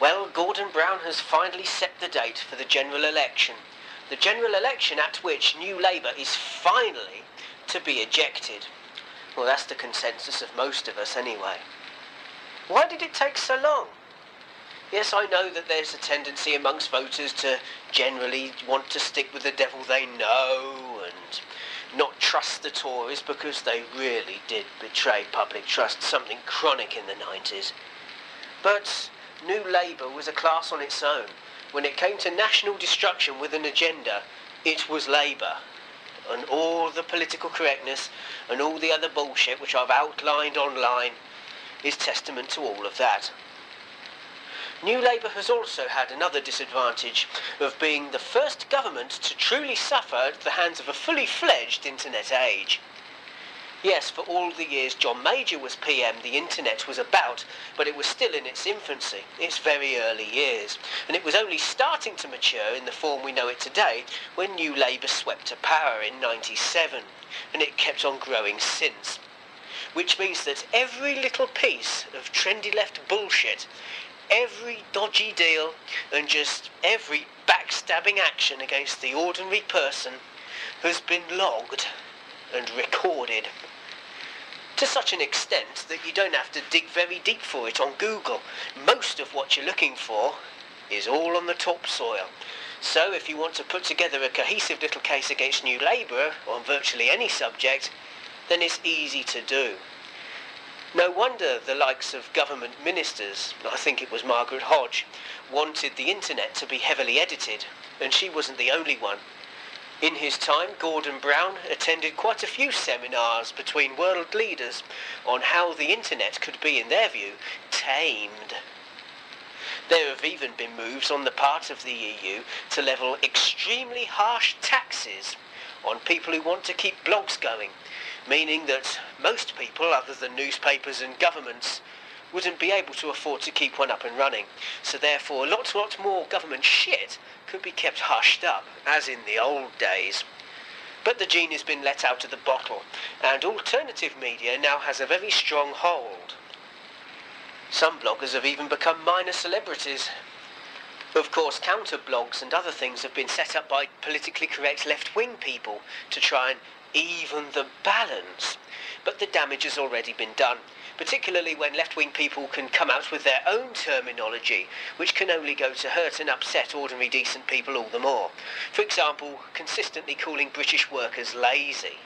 Well, Gordon Brown has finally set the date for the general election. The general election at which New Labour is finally to be ejected. Well, that's the consensus of most of us anyway. Why did it take so long? Yes, I know that there's a tendency amongst voters to generally want to stick with the devil they know and not trust the Tories because they really did betray public trust, something chronic in the 90s. But New Labour was a class on its own. When it came to national destruction with an agenda, it was Labour. And all the political correctness and all the other bullshit which I've outlined online is testament to all of that. New Labour has also had another disadvantage of being the first government to truly suffer at the hands of a fully fledged internet age. Yes, for all the years John Major was PM, the internet was about, but it was still in its infancy, its very early years, and it was only starting to mature in the form we know it today when New Labour swept to power in '97, and it kept on growing since. Which means that every little piece of trendy left bullshit, every dodgy deal, and just every backstabbing action against the ordinary person has been logged and recorded. To such an extent that you don't have to dig very deep for it on Google. Most of what you're looking for is all on the topsoil. So if you want to put together a cohesive little case against New Labour on virtually any subject, then it's easy to do. No wonder the likes of government ministers, I think it was Margaret Hodge, wanted the internet to be heavily edited, and she wasn't the only one. In his time, Gordon Brown attended quite a few seminars between world leaders on how the internet could be, in their view, tamed. There have even been moves on the part of the EU to level extremely harsh taxes on people who want to keep blogs going, meaning that most people, other than newspapers and governments, wouldn't be able to afford to keep one up and running. So therefore, lots more government shit could be kept hushed up, as in the old days. But the genie has been let out of the bottle, and alternative media now has a very strong hold. Some bloggers have even become minor celebrities. Of course, counter blogs and other things have been set up by politically correct left-wing people to try and even the balance. But the damage has already been done, particularly when left-wing people can come out with their own terminology, which can only go to hurt and upset ordinary decent people all the more. For example, consistently calling British workers lazy.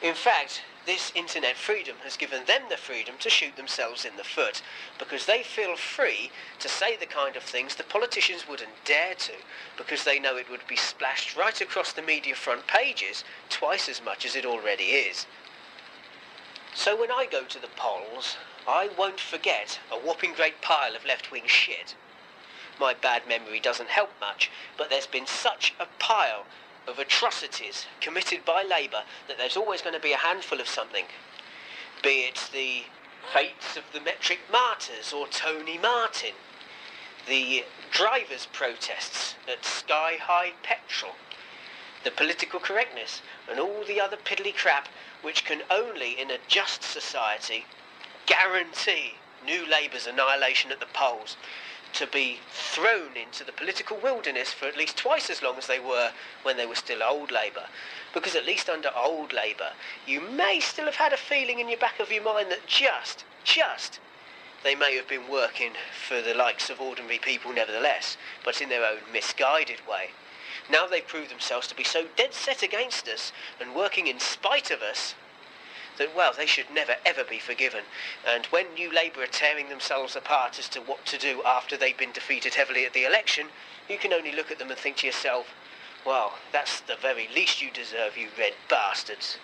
In fact, this internet freedom has given them the freedom to shoot themselves in the foot, because they feel free to say the kind of things the politicians wouldn't dare to, because they know it would be splashed right across the media front pages twice as much as it already is. So when I go to the polls, I won't forget a whopping great pile of left-wing shit. My bad memory doesn't help much, but there's been such a pile of atrocities committed by Labour that there's always going to be a handful of something. Be it the fates of the metric martyrs or Tony Martin, the drivers' protests at Sky High Petrol, the political correctness and all the other piddly crap which can only, in a just society, guarantee New Labour's annihilation at the polls, to be thrown into the political wilderness for at least twice as long as they were when they were still old Labour. Because at least under old Labour, you may still have had a feeling in your back of your mind that just, they may have been working for the likes of ordinary people nevertheless, but in their own misguided way. Now they prove themselves to be so dead set against us and working in spite of us that, well, they should never ever be forgiven. And when New Labour are tearing themselves apart as to what to do after they've been defeated heavily at the election, you can only look at them and think to yourself, well, that's the very least you deserve, you red bastards.